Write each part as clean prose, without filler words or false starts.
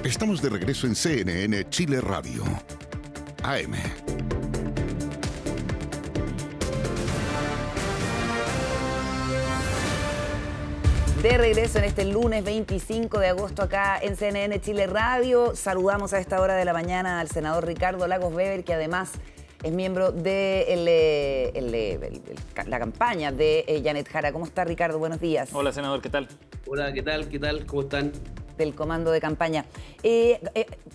Estamos de regreso en CNN Chile Radio. AM. De regreso en este lunes 25 de agosto acá en CNN Chile Radio. Saludamos a esta hora de la mañana al senador Ricardo Lagos Weber, que además es miembro de la campaña de Janet Jara. ¿Cómo está, Ricardo? Buenos días. Hola, senador, ¿qué tal? Hola, ¿qué tal? ¿Qué tal? ¿Cómo están? Del comando de campaña.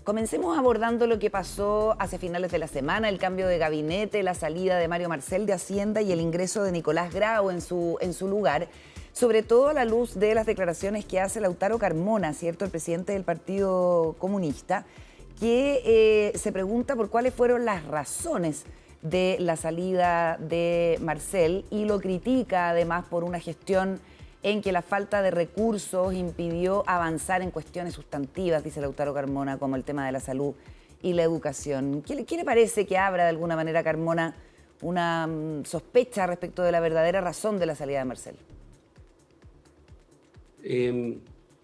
Comencemos abordando lo que pasó hace finales de la semana, el cambio de gabinete, la salida de Mario Marcel de Hacienda y el ingreso de Nicolás Grau en su lugar, sobre todo a la luz de las declaraciones que hace Lautaro Carmona, ¿cierto?, el presidente del Partido Comunista, que se pregunta por cuáles fueron las razones de la salida de Marcel y lo critica además por una gestión en que la falta de recursos impidió avanzar en cuestiones sustantivas, dice Lautaro Carmona, como el tema de la salud y la educación. ¿Qué le parece que abra de alguna manera Carmona una sospecha respecto de la verdadera razón de la salida de Marcel?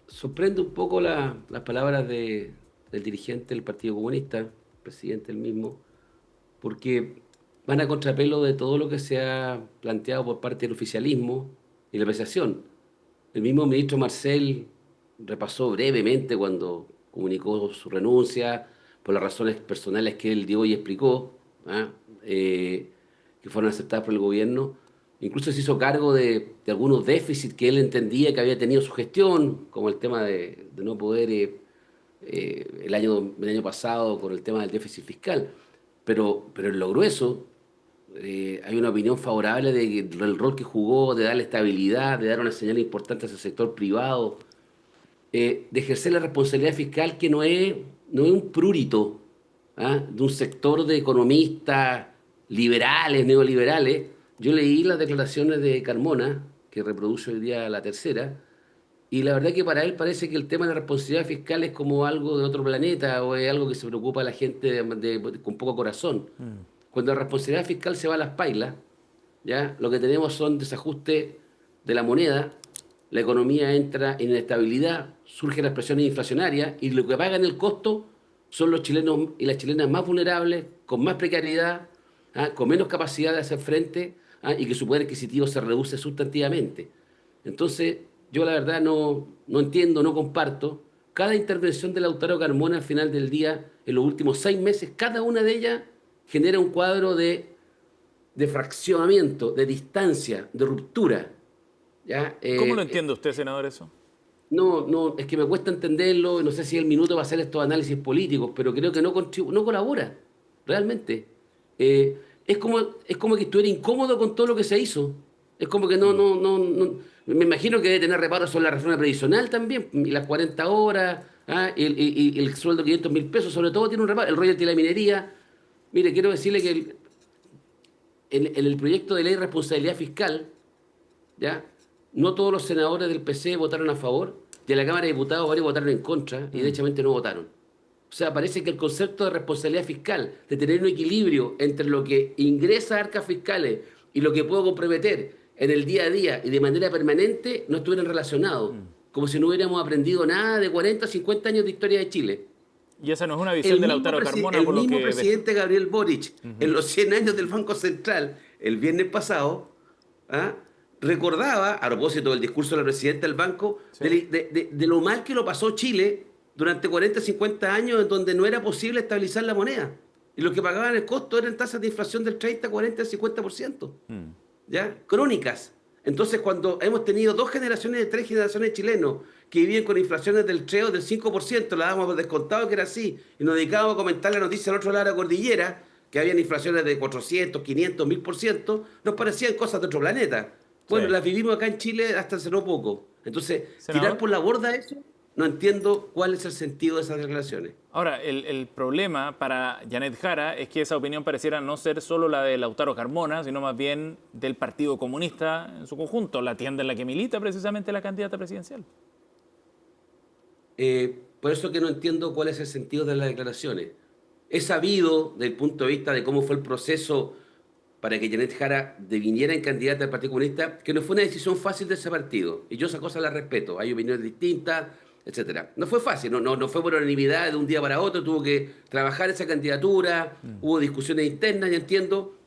Sorprende un poco las palabras del dirigente del Partido Comunista, presidente el mismo, porque van a contrapelo de todo lo que se ha planteado por parte del oficialismo y la apreciación. El mismo ministro Marcel repasó brevemente cuando comunicó su renuncia por las razones personales que él dio y explicó, que fueron aceptadas por el gobierno. Incluso se hizo cargo de algunos déficits que él entendía que había tenido su gestión, como el tema de no poder el año pasado con el tema del déficit fiscal. Pero en lo grueso, hay una opinión favorable del rol que jugó, de darle estabilidad, de dar una señal importante a ese sector privado, de ejercer la responsabilidad fiscal que no es un prurito de un sector de economistas liberales, neoliberales. Yo leí las declaraciones de Carmona, que reproduce hoy día La Tercera, y la verdad que para él parece que el tema de la responsabilidad fiscal es como algo de otro planeta o es algo que se preocupa a la gente con poco corazón. Cuando la responsabilidad fiscal se va a las pailas, ¿ya? Lo que tenemos son desajustes de la moneda, la economía entra en inestabilidad, surgen las presiones inflacionarias y lo que pagan el costo son los chilenos y las chilenas más vulnerables, con más precariedad, con menos capacidad de hacer frente y que su poder adquisitivo se reduce sustantivamente. Entonces, yo la verdad no entiendo, no comparto. Cada intervención de Lautaro Carmona al final del día, en los últimos 6 meses, cada una de ellas genera un cuadro de fraccionamiento, de distancia, de ruptura. ¿Ya? ¿Cómo lo entiende usted, senador, eso? No, es que me cuesta entenderlo, no sé si es el minuto para hacer estos análisis políticos, pero creo que no colabora, realmente. Es como que estuviera incómodo con todo lo que se hizo. Es como que no. Me imagino que debe tener reparos sobre la reforma previsional también, y las 40 horas, y el sueldo de 500.000 pesos, sobre todo tiene un reparo, el royalty de la minería. Mire, quiero decirle que en el proyecto de ley de responsabilidad fiscal, ¿ya? No todos los senadores del PC votaron a favor, y en la Cámara de Diputados varios votaron en contra, y derechamente no votaron. O sea, parece que el concepto de responsabilidad fiscal, de tener un equilibrio entre lo que ingresa a arcas fiscales y lo que puedo comprometer en el día a día y de manera permanente, no estuvieran relacionados. Como si no hubiéramos aprendido nada de 40, 50 años de historia de Chile. Y esa no es una visión de Lautaro Carmona, por lo que... El mismo presidente Gabriel Boric, en los 100 años del Banco Central, el viernes pasado, recordaba, a propósito del discurso de la presidenta del banco, sí, de lo mal que lo pasó Chile durante 40, 50 años, en donde no era posible estabilizar la moneda. Y los que pagaban el costo eran tasas de inflación del 30, 40, 50%. ¿Ya? Crónicas. Entonces, cuando hemos tenido 2 generaciones, 3 generaciones de chilenos que vivían con inflaciones del 3 o del 5%, la dábamos por descontado que era así, y nos dedicábamos a comentar la noticia al otro lado de la cordillera, que habían inflaciones de 400, 500, 1000%, nos parecían cosas de otro planeta. Bueno, sí, las vivimos acá en Chile hasta hace no poco. Entonces, ¿senador? Tirar por la borda eso, no entiendo cuál es el sentido de esas declaraciones. Ahora, el problema para Janet Jara es que esa opinión pareciera no ser solo la de Lautaro Carmona, sino más bien del Partido Comunista en su conjunto, la tienda en la que milita precisamente la candidata presidencial. Por eso que no entiendo cuál es el sentido de las declaraciones. He sabido, desde el punto de vista de cómo fue el proceso para que Janet Jara deviniera en candidata del Partido Comunista, que no fue una decisión fácil de ese partido. Y yo esa cosa la respeto. Hay opiniones distintas, etcétera. No fue fácil, no fue por unanimidad de un día para otro, tuvo que trabajar esa candidatura, hubo discusiones internas, ya entiendo,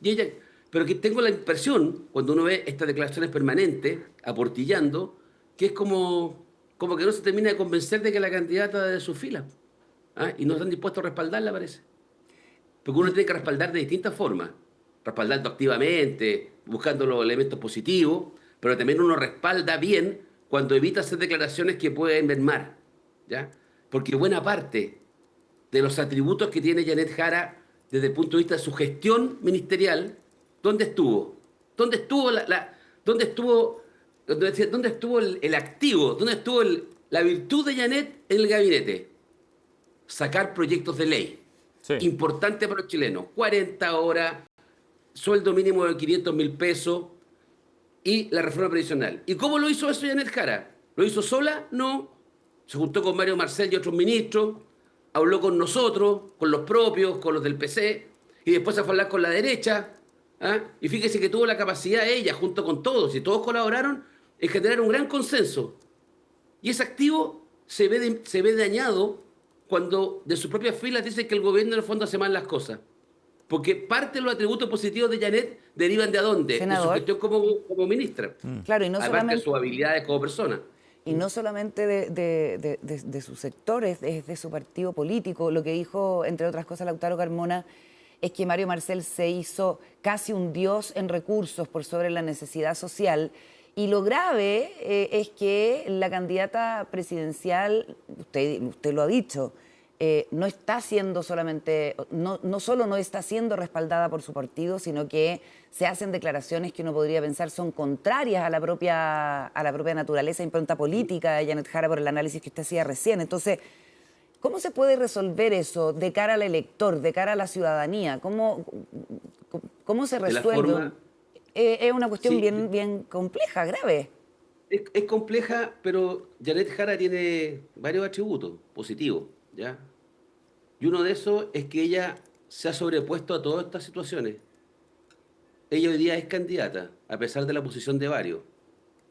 pero que tengo la impresión, cuando uno ve estas declaraciones permanentes, aportillando, que es como que no se termina de convencer de que la candidata de su fila, y no están dispuestos a respaldarla, parece. Porque uno tiene que respaldar de distintas formas, respaldando activamente, buscando los elementos positivos, pero también uno respalda bien cuando evita hacer declaraciones que pueden mermar, ¿ya? Porque buena parte de los atributos que tiene Janet Jara desde el punto de vista de su gestión ministerial, ¿dónde estuvo? ¿Dónde estuvo dónde estuvo el activo? ¿Dónde estuvo la virtud de Janet en el gabinete? Sacar proyectos de ley. Sí. Importante para los chilenos. 40 horas, sueldo mínimo de 500.000 pesos y la reforma previsional. ¿Y cómo lo hizo eso Janet Jara? ¿Lo hizo sola? No. Se juntó con Mario Marcel y otros ministros, habló con nosotros, con los propios, con los del PC, y después se fue a hablar con la derecha. Y fíjese que tuvo la capacidad ella, junto con todos, y todos colaboraron en generar un gran consenso. Y ese activo se ve dañado cuando de sus propias filas dicen que el gobierno en el fondo hace mal las cosas. Porque parte de los atributos positivos de Janet derivan de dónde? Senador. De su gestión como ministra. Claro, y no Aparte solamente... de sus habilidades como persona. Y no solamente de sus sectores, de su partido político. Lo que dijo, entre otras cosas, Lautaro Carmona, es que Mario Marcel se hizo casi un dios en recursos por sobre la necesidad social. Y lo grave es que la candidata presidencial, usted lo ha dicho, no está siendo solamente, no solo no está siendo respaldada por su partido, sino que se hacen declaraciones que uno podría pensar son contrarias a la propia naturaleza e impronta política de Janet Jara por el análisis que usted hacía recién. Entonces, ¿cómo se puede resolver eso de cara al elector, de cara a la ciudadanía? ¿Cómo se resuelve? Es una cuestión Sí. bien compleja, grave. Es compleja, pero Janet Jara tiene varios atributos positivos, ¿ya? Y uno de esos es que ella se ha sobrepuesto a todas estas situaciones. Ella hoy día es candidata, a pesar de la oposición de varios,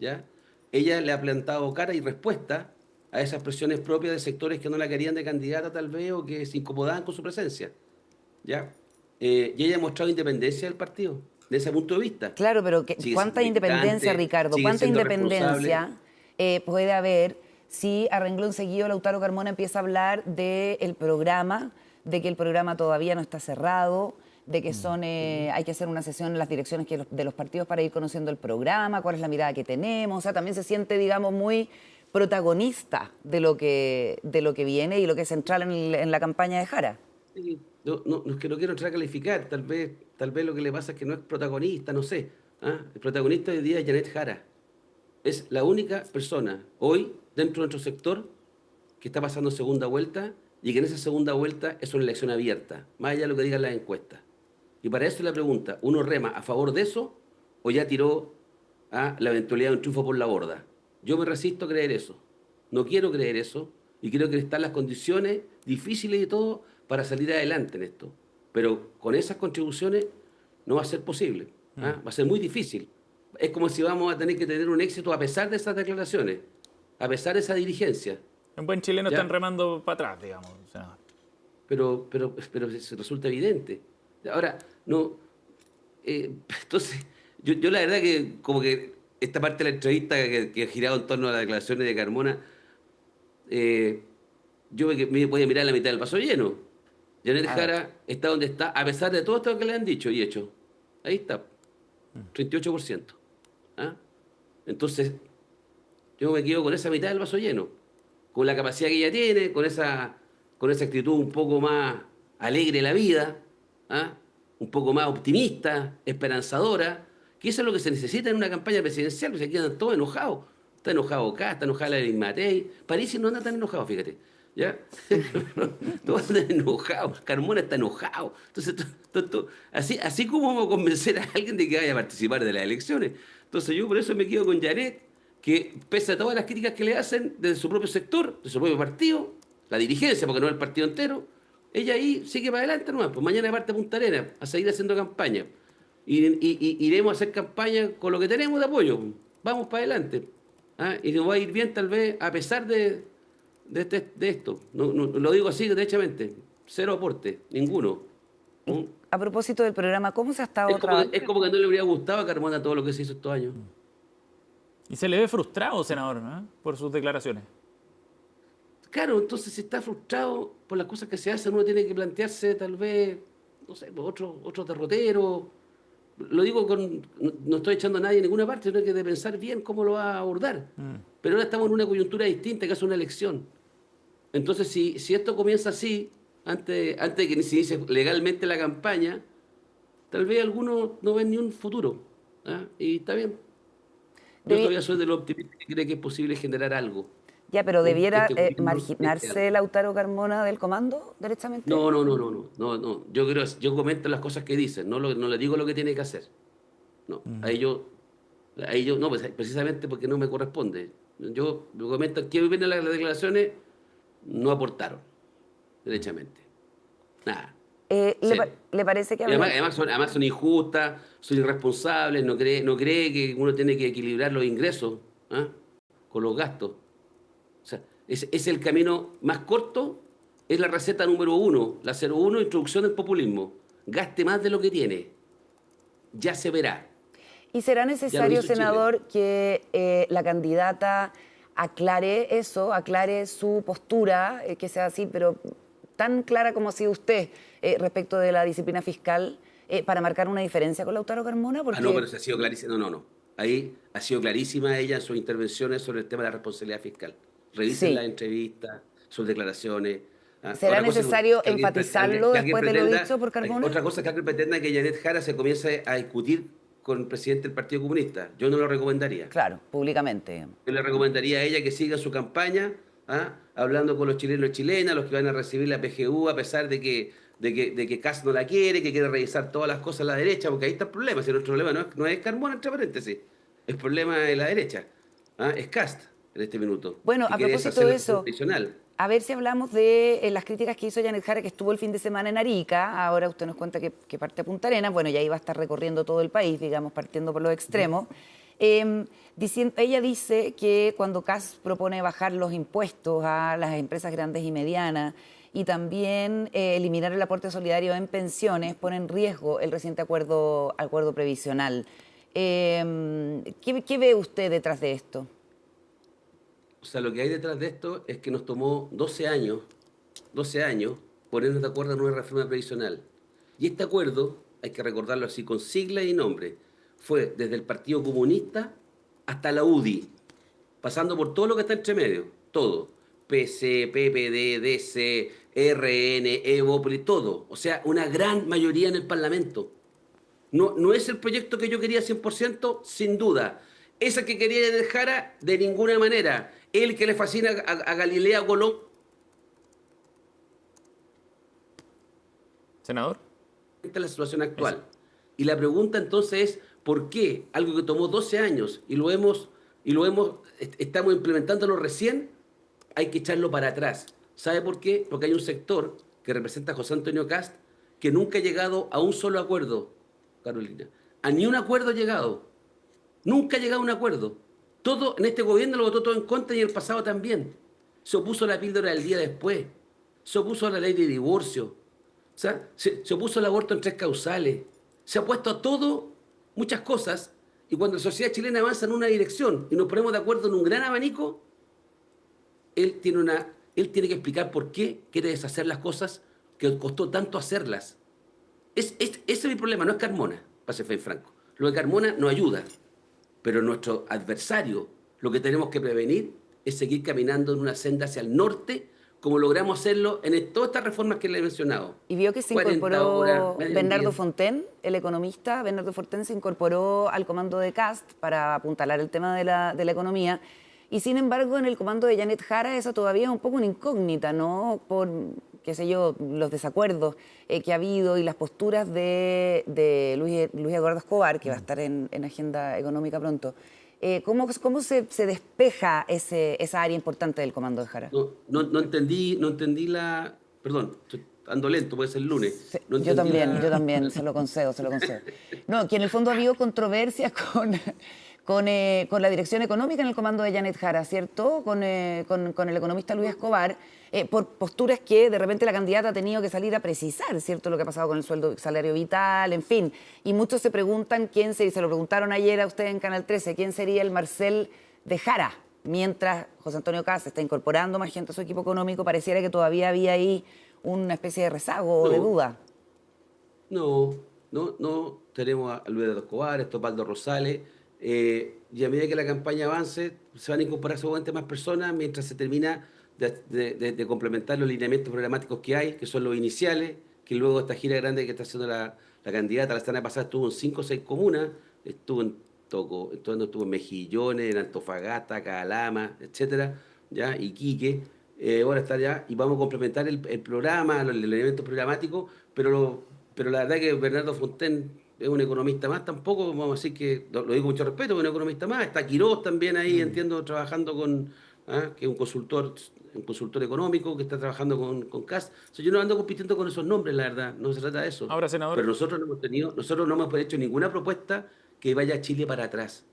¿ya? Ella le ha plantado cara y respuesta a esas presiones propias de sectores que no la querían de candidata tal vez o que se incomodaban con su presencia, ¿ya? Y ella ha mostrado independencia del partido, desde ese punto de vista. Claro, pero Sigue ¿cuánta siendo independencia, militante, Ricardo? sigue ¿Cuánta siendo independencia puede haber si a renglón seguido Lautaro Carmona empieza a hablar del programa, de que el programa todavía no está cerrado, de que hay que hacer una sesión en las direcciones de los partidos para ir conociendo el programa, cuál es la mirada que tenemos? O sea, también se siente, digamos, muy protagonista de lo que viene y lo que es central en la campaña de Jara. Sí, no, es que no quiero entrar a calificar, tal vez lo que le pasa es que no es protagonista, no sé. El protagonista hoy día es Janet Jara. Es la única persona hoy dentro de nuestro sector que está pasando segunda vuelta y que en esa segunda vuelta es una elección abierta, más allá de lo que digan las encuestas. Y para eso la pregunta, ¿uno rema a favor de eso o ya tiró la eventualidad de un triunfo por la borda? Yo me resisto a creer eso. No quiero creer eso y creo que están las condiciones difíciles y todo para salir adelante en esto. Pero con esas contribuciones no va a ser posible. Va a ser muy difícil. Es como si vamos a tener que tener un éxito a pesar de esas declaraciones, a pesar de esa dirigencia. En buen chileno ¿Ya? están remando para atrás, digamos. O sea, Pero se resulta evidente. Ahora, no. Entonces, yo la verdad que como que esta parte de la entrevista que ha girado en torno a las declaraciones de Carmona, yo me voy a mirar la mitad del vaso lleno. Janet Jara está donde está, a pesar de todo esto que le han dicho y hecho. Ahí está, 38%. Entonces, yo me quedo con esa mitad del vaso lleno, con la capacidad que ella tiene, con esa actitud un poco más alegre de la vida, un poco más optimista, esperanzadora, que eso es lo que se necesita en una campaña presidencial, porque se quedan todos enojados. Está enojado acá, está enojada la de Matei. París no anda tan enojado, fíjate. ¿Ya? Todos andan enojados. Carmona está enojado. Entonces, así como vamos a convencer a alguien de que vaya a participar de las elecciones. Entonces, yo por eso me quedo con Janet, que pese a todas las críticas que le hacen desde su propio sector, de su propio partido, la dirigencia, porque no es el partido entero, ella ahí sigue para adelante nomás. Pues mañana parte a Punta Arenas a seguir haciendo campaña. Y iremos a hacer campaña con lo que tenemos de apoyo. Vamos para adelante. Y nos va a ir bien tal vez a pesar de de esto. Lo digo así, derechamente. Cero aporte, ninguno. ¿No? A propósito del programa, ¿cómo se ha estado trabajando? Es como que no le habría gustado a Carmona todo lo que se hizo estos años. Y se le ve frustrado, senador, ¿no? Por sus declaraciones. Claro, entonces si está frustrado por las cosas que se hacen, uno tiene que plantearse tal vez, no sé, otro derrotero. Lo digo no estoy echando a nadie en ninguna parte, sino que de pensar bien cómo lo va a abordar. Pero ahora estamos en una coyuntura distinta, que es una elección. Entonces, si esto comienza así, antes de que se inicie legalmente la campaña, tal vez algunos no ven ni un futuro. ¿Ah? Y está bien. Yo todavía soy de los optimistas que cree que es posible generar algo. Ya, pero ¿debiera Gobierno, marginarse Lautaro Carmona del comando, derechamente? No. Yo comento las cosas que dicen, no le digo lo que tiene que hacer. No, a ellos, no, pues, precisamente porque no me corresponde. Yo comento que vienen las declaraciones, no aportaron, derechamente. Nada. Cero. ¿Le parece que Y además son injustas, son irresponsables, no cree que uno tiene que equilibrar los ingresos, ¿ah? Con los gastos. O sea, es el camino más corto, es la receta número 1, la 01, introducción del populismo. Gaste más de lo que tiene. Ya se verá. ¿Y será necesario, Chile. senador, que la candidata aclare eso, aclare su postura, que sea así, pero tan clara como ha sido usted respecto de la disciplina fiscal, para marcar una diferencia con Lautaro Carmona? Porque... No, pero se ha sido clarísima. No. Ahí ha sido clarísima ella en sus intervenciones sobre el tema de la responsabilidad fiscal. Revisen las entrevistas, sus declaraciones. ¿Será necesario enfatizarlo después de lo dicho por Carmona? Otra cosa es que alguien pretenda que Janet Jara se comience a discutir con el presidente del Partido Comunista. Yo no lo recomendaría. Claro, públicamente. Yo le recomendaría a ella que siga su campaña, hablando con los chilenos y chilenas, los que van a recibir la PGU, a pesar de que Kast no la quiere, que quiere revisar todas las cosas a la derecha, porque ahí está el problema. Si nuestro problema no es Carmona, entre paréntesis, el problema es la derecha. Es Kast en este minuto. Bueno, a propósito de eso, a ver si hablamos de las críticas que hizo Janet Jara, que estuvo el fin de semana en Arica. Ahora usted nos cuenta que parte a Punta Arenas. Bueno, ya iba a estar recorriendo todo el país, digamos, partiendo por los extremos. Ella dice que cuando Kast propone bajar los impuestos a las empresas grandes y medianas y también eliminar el aporte solidario en pensiones, pone en riesgo el reciente acuerdo previsional. ¿Qué ve usted detrás de esto? O sea, lo que hay detrás de esto es que nos tomó 12 años ponernos de acuerdo en una reforma previsional. Y este acuerdo, hay que recordarlo así, con sigla y nombre, fue desde el Partido Comunista hasta la UDI, pasando por todo lo que está entre medio, todo. PC, PPD, DC, RN, Evópolis, todo. O sea, una gran mayoría en el Parlamento. No es el proyecto que yo quería 100%, sin duda. Esa que quería Janet Jara, de ninguna manera. El que le fascina a Galilea Colón. Senador. Esta es la situación actual. Y la pregunta entonces es, ¿por qué algo que tomó 12 años y estamos implementándolo recién, hay que echarlo para atrás? ¿Sabe por qué? Porque hay un sector que representa a José Antonio Kast que nunca ha llegado a un solo acuerdo, Carolina. A ni un acuerdo ha llegado. Nunca ha llegado a un acuerdo. Todo en este gobierno lo votó todo en contra y en el pasado también. Se opuso a la píldora del día después. Se opuso a la ley de divorcio. O sea, se opuso al aborto en 3 causales. Se ha puesto a todo, muchas cosas, y cuando la sociedad chilena avanza en una dirección y nos ponemos de acuerdo en un gran abanico, él tiene que explicar por qué quiere deshacer las cosas que costó tanto hacerlas. Ese es mi problema, no es Carmona, para ser franco. Lo de Carmona no ayuda. Pero nuestro adversario, lo que tenemos que prevenir es seguir caminando en una senda hacia el norte, como logramos hacerlo en todas estas reformas que le he mencionado. Y vio que se incorporó Bernardo Fontaine, el economista. Bernardo Fontaine se incorporó al comando de Kast para apuntalar el tema de la economía. Y sin embargo, en el comando de Janet Jara, eso todavía es un poco una incógnita, ¿no? Por, qué sé yo, los desacuerdos que ha habido y las posturas de Luis Eduardo Escobar, que va a estar en Agenda Económica pronto. ¿Cómo se despeja esa área importante del comando de Jara? No entendí la... Perdón, ando lento, puede ser el lunes. Sí, yo también, se lo concedo. No, que en el fondo ha habido controversias con la dirección económica en el comando de Janet Jara, ¿cierto? Con el economista Luis Escobar, por posturas que de repente la candidata ha tenido que salir a precisar, ¿cierto? Lo que ha pasado con el sueldo, salario vital, en fin. Y muchos se preguntan quién sería, se lo preguntaron ayer a ustedes en Canal 13, quién sería el Marcel de Jara. Mientras José Antonio Kast está incorporando más gente a su equipo económico, pareciera que todavía había ahí una especie de rezago o de duda. No. Tenemos a Luis Escobar, a Osvaldo Rosales, y a medida que la campaña avance, se van a incorporar seguramente más personas mientras se termina de complementar los lineamientos programáticos que hay, que son los iniciales, que luego esta gira grande que está haciendo la candidata, la semana pasada estuvo en 5 o 6 comunas, estuvo en Mejillones, en Antofagasta, Calama, etcétera, ¿ya? Iquique. Ahora está ya, y vamos a complementar el programa, los elementos programáticos, pero la verdad que Bernardo Fontaine es un economista más, tampoco vamos a decir que, lo digo con mucho respeto, es un economista más, está Quirós también ahí, entiendo, trabajando que es un consultor económico que está trabajando con Kast. O sea, yo no ando compitiendo con esos nombres, la verdad, no se trata de eso. Ahora, senador. Pero nosotros no hemos hecho ninguna propuesta que vaya a Chile para atrás.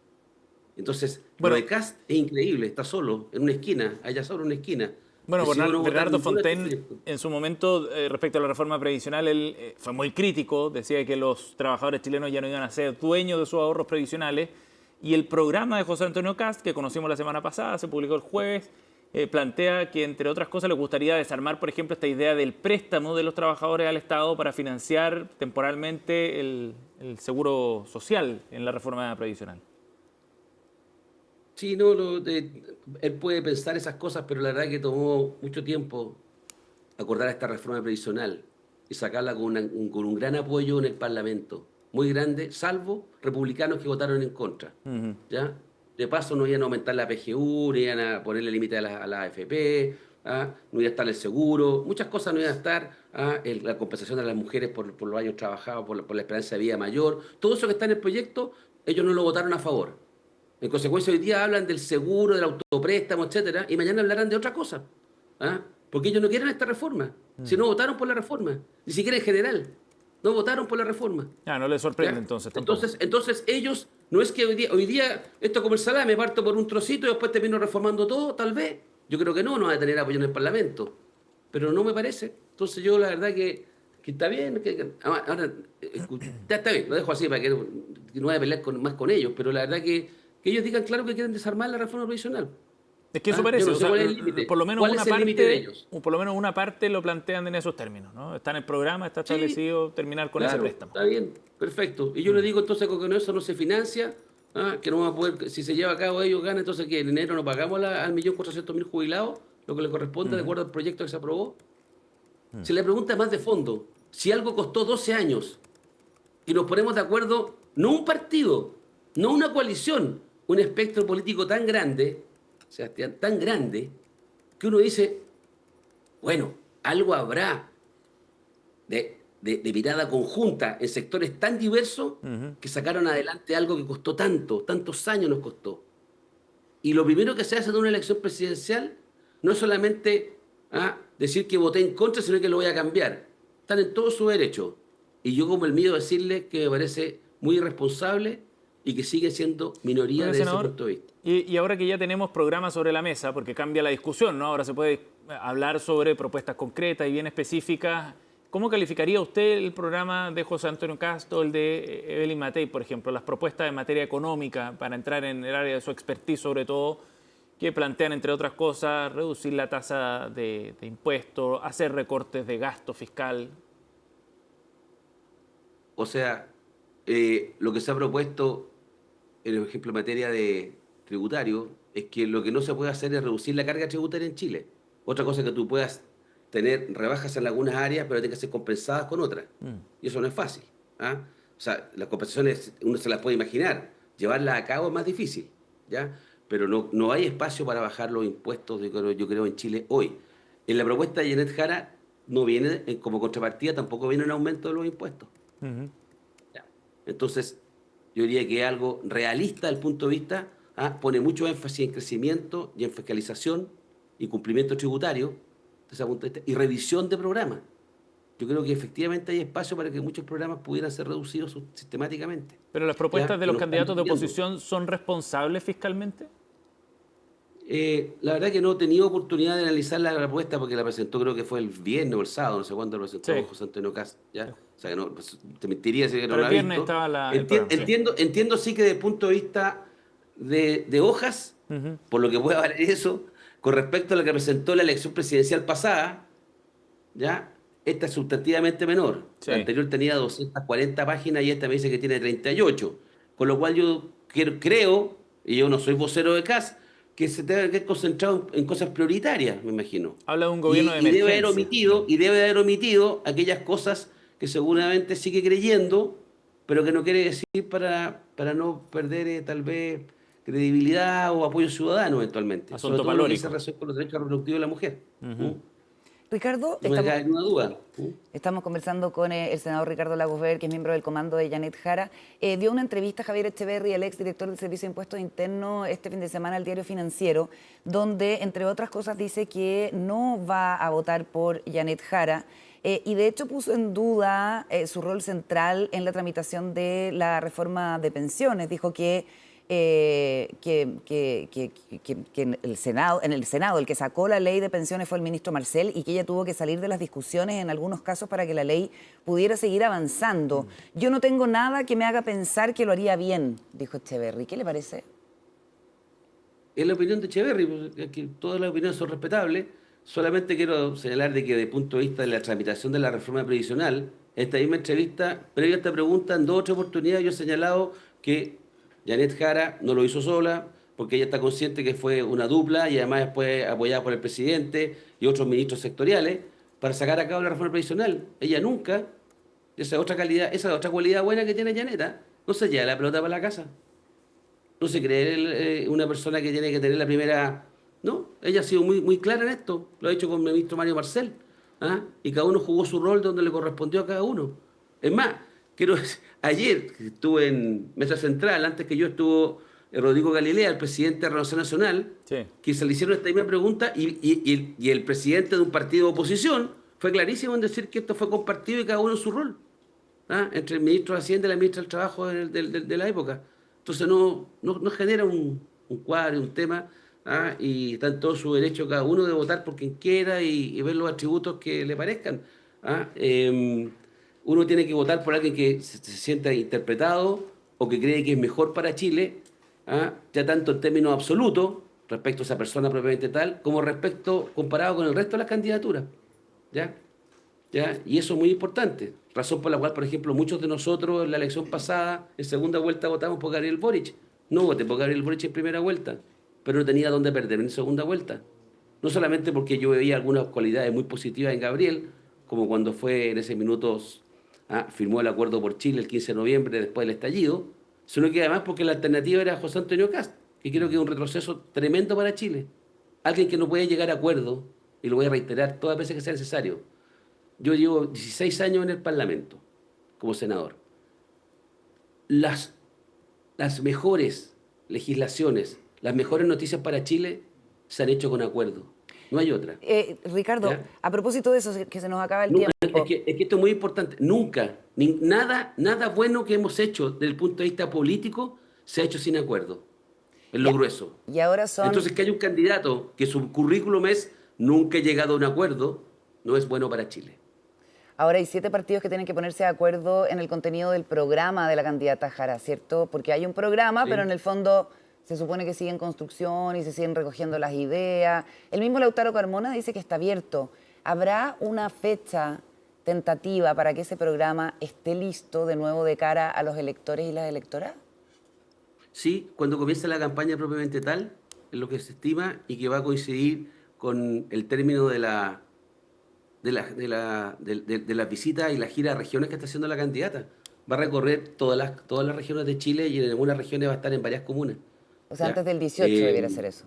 Entonces, lo de Kast es increíble, está solo, en una esquina, allá solo en una esquina. Bueno, Bernardo Fontaine, en su momento, respecto a la reforma previsional, él fue muy crítico, decía que los trabajadores chilenos ya no iban a ser dueños de sus ahorros previsionales, y el programa de José Antonio Kast, que conocimos la semana pasada, se publicó el jueves, plantea que, entre otras cosas, le gustaría desarmar, por ejemplo, esta idea del préstamo de los trabajadores al Estado para financiar temporalmente el seguro social en la reforma previsional. Sí, él puede pensar esas cosas, pero la verdad que tomó mucho tiempo acordar esta reforma previsional y sacarla con un gran apoyo en el Parlamento, muy grande, salvo republicanos que votaron en contra. ¿Ya? De paso no iban a aumentar la PGU, no iban a ponerle límite a la AFP, no iba a estar el seguro, muchas cosas no iban a estar, la compensación a las mujeres por los años trabajados, por la esperanza de vida mayor, todo eso que está en el proyecto, ellos no lo votaron a favor. En consecuencia, hoy día hablan del seguro, del autopréstamo, etcétera, y mañana hablarán de otra cosa. Porque ellos no quieren esta reforma. Si no votaron por la reforma, ni siquiera en general. No votaron por la reforma. No les sorprende entonces tampoco. Entonces ellos, no es que hoy día esto como el salame, parto por un trocito y después termino reformando todo, tal vez. Yo creo que no va a tener apoyo en el Parlamento. Pero no me parece. Entonces yo la verdad que está bien. Ahora, ya está bien, lo dejo así para que no vaya a pelear más con ellos. Pero la verdad que ellos digan claro que quieren desarmar la reforma provisional. Es que eso parece, no sé cuál es el límite. Por lo menos una parte lo plantean en esos términos, ¿no? Está en el programa, está establecido terminar con ese préstamo. Está bien, perfecto. Y yo le digo entonces que con eso no se financia, que no va a poder, si se lleva a cabo ellos ganan, entonces que en enero no pagamos al 1.400.000 jubilados, lo que le corresponde de acuerdo al proyecto que se aprobó. Se le pregunta más de fondo, si algo costó 12 años y nos ponemos de acuerdo, no un partido, no una coalición, un espectro político tan grande, Sebastián, tan grande, que uno dice, bueno, algo habrá de mirada conjunta en sectores tan diversos que sacaron adelante algo que costó tantos años nos costó. Y lo primero que se hace en una elección presidencial no es solamente decir que voté en contra, sino que lo voy a cambiar. Están en todo su derecho. Y yo como el mío decirles que me parece muy irresponsable y que sigue siendo minoría de ese punto de vista. Y ahora que ya tenemos programas sobre la mesa, porque cambia la discusión, ¿no? Ahora se puede hablar sobre propuestas concretas y bien específicas. ¿Cómo calificaría usted el programa de José Antonio Kast o el de Evelyn Matei, por ejemplo? Las propuestas en materia económica, para entrar en el área de su expertise sobre todo, que plantean, entre otras cosas, reducir la tasa de impuestos, hacer recortes de gasto fiscal. O sea, lo que se ha propuesto, por ejemplo, en materia de tributario, es que lo que no se puede hacer es reducir la carga tributaria en Chile. Otra cosa es que tú puedas tener rebajas en algunas áreas, pero tienen que ser compensadas con otras. Y eso no es fácil. O sea, las compensaciones uno se las puede imaginar. Llevarlas a cabo es más difícil, ¿ya? Pero no hay espacio para bajar los impuestos, yo creo, en Chile hoy. En la propuesta de Janet Jara no viene, como contrapartida, tampoco viene un aumento de los impuestos. ¿Ya? Entonces, yo diría que es algo realista desde el punto de vista, pone mucho énfasis en crecimiento y en fiscalización y cumplimiento tributario, desde ese punto de vista, y revisión de programas. yo creo que efectivamente hay espacio para que muchos programas pudieran ser reducidos sistemáticamente. Pero las propuestas ¿Ya? de los Lo están candidatos de viendo. oposición son responsables fiscalmente. La verdad que no he tenido oportunidad de analizar la propuesta porque la presentó, creo que fue el viernes o el sábado, no sé cuándo la presentó Sí. José Antonio Cast, ¿ya? O sea, que no, pues, te mentiría si que no Pero la el he viernes visto. estaba el programa, sí. Entiendo sí que desde el punto de vista de hojas, Ujú. por lo que pueda valer eso, con respecto a lo que presentó la elección presidencial pasada, ¿ya? Esta es sustantivamente menor. Sí. La anterior tenía 240 páginas y esta me dice que tiene 38. Con lo cual yo creo, y yo no soy vocero de CAS, que se tenga que concentrar en cosas prioritarias, me imagino. Habla de un gobierno de Y debe haber omitido aquellas cosas que seguramente sigue creyendo, pero que no quiere decir para no perder tal vez credibilidad o apoyo ciudadano eventualmente. Asunto Sobre todo lo que dice valórico. relación con los derechos reproductivos de la mujer. ¿Mm? Ricardo, No me cabe ninguna duda. estamos conversando con el senador Ricardo Lagos Weber, que es miembro del comando de Janet Jara. Dio una entrevista a Javier Echeverri, el exdirector del Servicio de Impuestos Internos, este fin de semana al Diario Financiero, donde, entre otras cosas, dice que no va a votar por Janet Jara. Y de hecho puso en duda su rol central en la tramitación de la reforma de pensiones. Dijo que en el Senado el que sacó la ley de pensiones fue el ministro Marcel y que ella tuvo que salir de las discusiones en algunos casos para que la ley pudiera seguir avanzando. Yo no tengo nada que me haga pensar que lo haría bien, dijo Echeverri. ¿Qué le parece? Es la opinión de Echeverri, pues, que todas las opiniones son respetables. Solamente quiero señalar de que desde el punto de vista de la tramitación de la reforma previsional, en esta misma entrevista, previo a esta pregunta, en 2 o 3 oportunidades yo he señalado que Janet Jara no lo hizo sola, porque ella está consciente que fue una dupla y además después apoyada por el presidente y otros ministros sectoriales para sacar a cabo la reforma previsional. Ella nunca, esa es otra calidad, esa es otra cualidad buena que tiene Janet, no se lleva la pelota para la casa. No se cree una persona que tiene que tener la primera. No, ella ha sido muy clara en esto. Lo ha hecho con el ministro Mario Marcel. ¿Ah? Y cada uno jugó su rol donde le correspondió a cada uno. Es más, ayer que estuve en Mesa Central, antes que yo estuvo Rodrigo Galilea, el presidente de Renovación Nacional, Sí. que se le hicieron esta misma pregunta y el presidente de un partido de oposición fue clarísimo en decir que esto fue compartido y cada uno en su rol. ¿Ah? Entre el ministro de Hacienda y la ministra del Trabajo de la época. Entonces no genera un cuadro, un tema, ¿ah? Y está en todo su derecho cada uno de votar por quien quiera y ver los atributos que le parezcan. ¿Ah? Uno tiene que votar por alguien que se sienta interpretado o que cree que es mejor para Chile, ¿ah? Ya tanto en términos absolutos, respecto a esa persona propiamente tal, como respecto comparado con el resto de las candidaturas. ¿Ya? ¿Ya? Y eso es muy importante. Razón por la cual, por ejemplo, muchos de nosotros en la elección pasada, en segunda vuelta, votamos por Gabriel Boric. No voté por Gabriel Boric en primera vuelta, pero no tenía dónde perder en segunda vuelta. No solamente porque yo veía algunas cualidades muy positivas en Gabriel, como cuando fue en ese minuto, firmó el acuerdo por Chile el 15 de noviembre después del estallido, sino que además porque la alternativa era José Antonio Cast, que creo que es un retroceso tremendo para Chile. Alguien que no puede llegar a acuerdo, y lo voy a reiterar todas las veces que sea necesario. Yo llevo 16 años en el Parlamento como senador. Las mejores legislaciones, las mejores noticias para Chile se han hecho con acuerdo. No hay otra. Ricardo, ¿Ya? a propósito de eso, que se nos acaba el Nunca, tiempo. es que esto es muy importante. Nunca, nada bueno que hemos hecho desde el punto de vista político se ha hecho sin acuerdo. Es lo Ya. grueso. Y ahora son... Entonces, que haya un candidato que su currículum es nunca he llegado a un acuerdo, no es bueno para Chile. Ahora hay 7 partidos que tienen que ponerse de acuerdo en el contenido del programa de la candidata Jara, ¿cierto? Porque hay un programa, Sí. pero en el fondo se supone que sigue en construcción y se siguen recogiendo las ideas. El mismo Lautaro Carmona dice que está abierto. ¿Habrá una fecha tentativa para que ese programa esté listo de nuevo de cara a los electores y las electoras? Sí, cuando comience la campaña propiamente tal, es lo que se estima y que va a coincidir con el término de las visitas y la gira a regiones que está haciendo la candidata. Va a recorrer todas las regiones de Chile y en algunas regiones va a estar en varias comunas. O sea, ¿Ya? antes del 18 debiera ser eso.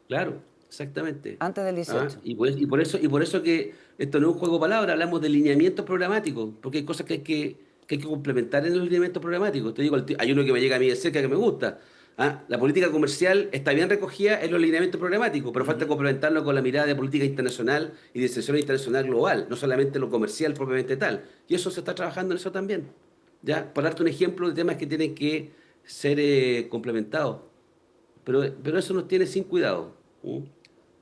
Claro, exactamente. Antes del 18. Y por eso que esto no es un juego de palabras, hablamos de lineamientos programáticos, porque hay cosas que hay que complementar en los lineamientos programáticos. Te digo, hay uno que me llega a mí de cerca que me gusta, La política comercial está bien recogida en los lineamientos programáticos, pero falta complementarlo con la mirada de política internacional y de extensión internacional global, no solamente lo comercial propiamente tal. Y eso se está trabajando en eso también. ¿Ya? Por darte un ejemplo de temas que tienen que ser complementados. Pero eso nos tiene sin cuidado.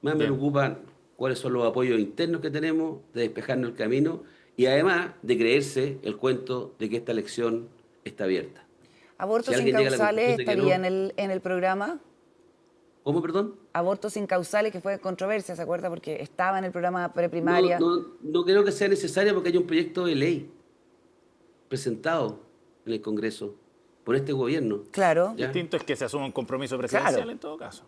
Más me preocupan cuáles son los apoyos internos que tenemos, de despejarnos el camino y además de creerse el cuento de que esta elección está abierta. ¿Abortos Si sin alguien llega a la causales conclusión de que estaría no- en el programa? ¿Cómo, perdón? Abortos sin causales, que fue controversia, ¿se acuerda? Porque estaba en el programa preprimaria. No creo que sea necesario porque hay un proyecto de ley presentado en el Congreso por este gobierno. Claro. ¿Ya? Distinto es que se asuma un compromiso presidencial Claro. en todo caso.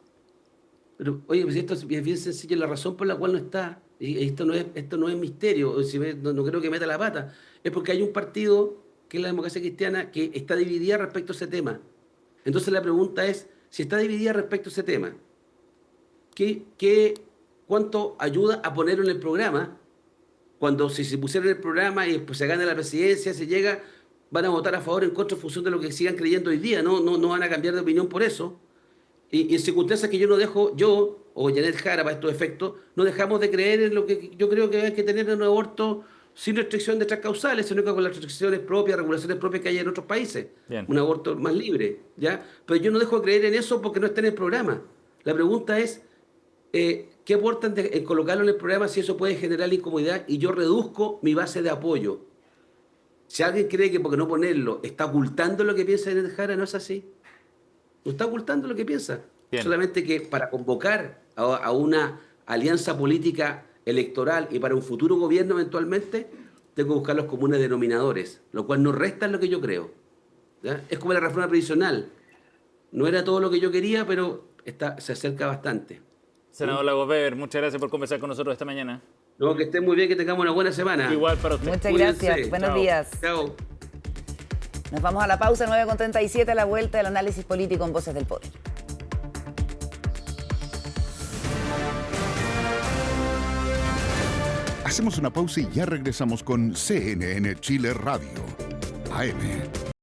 Pero, oye, pues esto es bien sencillo, la razón por la cual no está, y esto no es misterio, no creo que meta la pata, es porque hay un partido, que es la Democracia Cristiana, que está dividida respecto a ese tema. Entonces la pregunta es, si está dividida respecto a ese tema, ¿cuánto ayuda a ponerlo en el programa? Cuando si se pusiera en el programa y después se gana la presidencia, se llega, van a votar a favor o en contra en función de lo que sigan creyendo hoy día, no van a cambiar de opinión por eso. Y en circunstancias que yo o Janet Jara para estos efectos, no dejamos de creer en lo que yo creo que hay que tener en un aborto sin restricción de transcausales, sino que con las restricciones propias, regulaciones propias que hay en otros países. Bien. Un aborto más libre, ¿ya? Pero yo no dejo de creer en eso porque no está en el programa. La pregunta es, ¿qué aportan en colocarlo en el programa si eso puede generar incomodidad? Y yo reduzco mi base de apoyo. Si alguien cree que porque no ponerlo está ocultando lo que piensa Janet Jara, no es así. No está ocultando lo que piensa. Bien. Solamente que para convocar a una alianza política electoral y para un futuro gobierno eventualmente, tengo que buscar los comunes denominadores, lo cual no resta en lo que yo creo. ¿Ya? Es como la reforma previsional. No era todo lo que yo quería, pero se acerca bastante. Senador Lagos Weber, muchas gracias por conversar con nosotros esta mañana. No, que estén muy bien, que tengamos una buena semana. Igual para usted. Muchas Cuídense. gracias. Buenos Chao. días. Chao. Nos vamos a la pausa, 9:37, a la vuelta del análisis político en Voces del Poder. Hacemos una pausa y ya regresamos con CNN Chile Radio. AM.